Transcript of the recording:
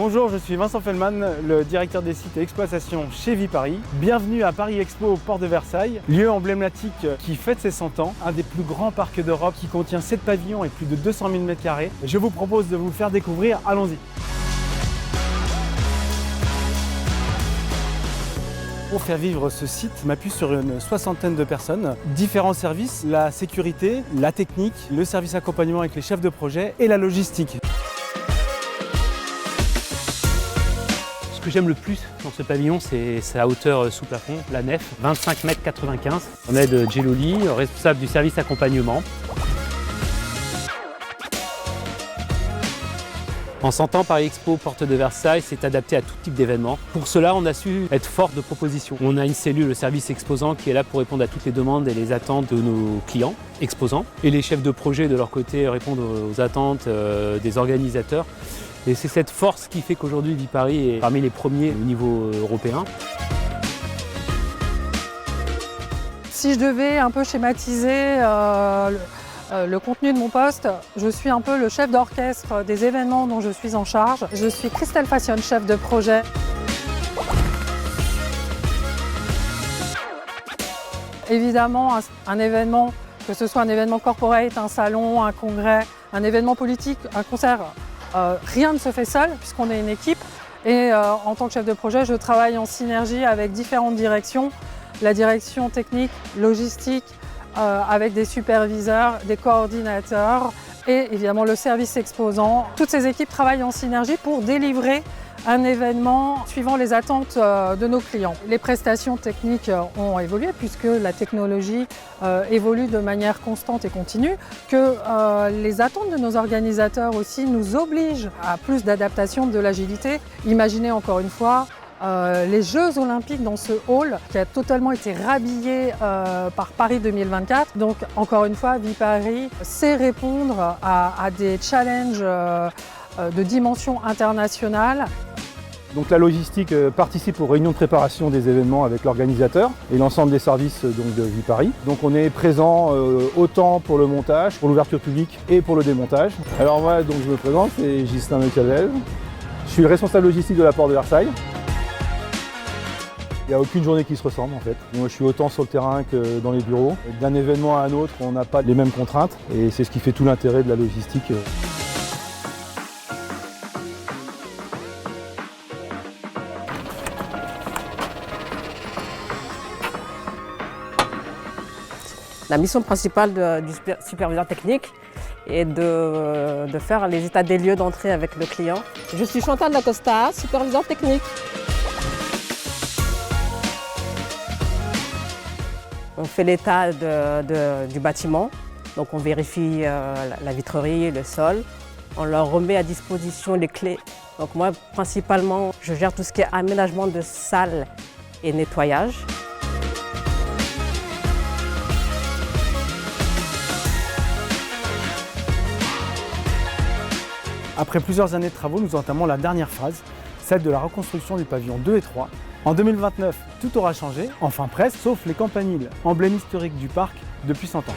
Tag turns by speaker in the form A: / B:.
A: Bonjour, je suis Vincent Fellman, le directeur des sites et exploitations chez Viparis. Bienvenue à Paris Expo au port de Versailles, lieu emblématique qui fête ses 100 ans, un des plus grands parcs d'Europe qui contient 7 pavillons et plus de 200 000 m². Je vous propose de vous le faire découvrir, allons-y. Pour faire vivre ce site, je m'appuie sur une soixantaine de personnes, différents services, la sécurité, la technique, le service accompagnement avec les chefs de projet et la logistique.
B: Ce que j'aime le plus dans ce pavillon, c'est sa hauteur sous plafond, la nef, 25,95 m. On aide Geloli, responsable du service accompagnement. En 100 ans, Paris Expo, porte de Versailles, s'est adapté à tout type d'événements. Pour cela, on a su être fort de propositions. On a une cellule, le service exposant, qui est là pour répondre à toutes les demandes et les attentes de nos clients exposants. Et les chefs de projet, de leur côté, répondent aux attentes des organisateurs. Et c'est cette force qui fait qu'aujourd'hui, Viparis est parmi les premiers au niveau européen.
C: Si je devais un peu schématiser le contenu de mon poste, je suis un peu le chef d'orchestre des événements dont je suis en charge. Je suis Christelle Fassion, chef de projet. Évidemment, un événement, que ce soit un événement corporate, un salon, un congrès, un événement politique, un concert, rien ne se fait seul puisqu'on est une équipe. Et en tant que chef de projet, je travaille en synergie avec différentes directions. La direction technique, logistique, avec des superviseurs, des coordinateurs et évidemment le service exposant. Toutes ces équipes travaillent en synergie pour délivrer un événement suivant les attentes de nos clients. Les prestations techniques ont évolué puisque la technologie évolue de manière constante et continue, que les attentes de nos organisateurs aussi nous obligent à plus d'adaptation, de l'agilité. Imaginez encore une fois les Jeux Olympiques dans ce hall qui a totalement été rhabillé par Paris 2024. Donc encore une fois, Viparis sait répondre à des challenges de dimension internationale.
D: Donc la logistique participe aux réunions de préparation des événements avec l'organisateur et l'ensemble des services donc, de Viparis. Donc on est présent autant pour le montage, pour l'ouverture publique et pour le démontage. Alors moi donc, je me présente, c'est Ghislain Mecavel. Je suis le responsable logistique de la porte de Versailles. Il n'y a aucune journée qui se ressemble en fait. Moi je suis autant sur le terrain que dans les bureaux. D'un événement à un autre, on n'a pas les mêmes contraintes et c'est ce qui fait tout l'intérêt de la logistique.
E: La mission principale du superviseur technique est de faire les états des lieux d'entrée avec le client. Je suis Chantal Dacosta, superviseur technique. On fait l'état du bâtiment, donc on vérifie la vitrerie, le sol. On leur remet à disposition les clés. Donc moi, principalement, je gère tout ce qui est aménagement de salles et nettoyage.
A: Après plusieurs années de travaux, nous entamons la dernière phase, celle de la reconstruction du pavillon 2 et 3. En 2029, tout aura changé, enfin presque, sauf les campaniles, emblème historique du parc depuis 100 ans.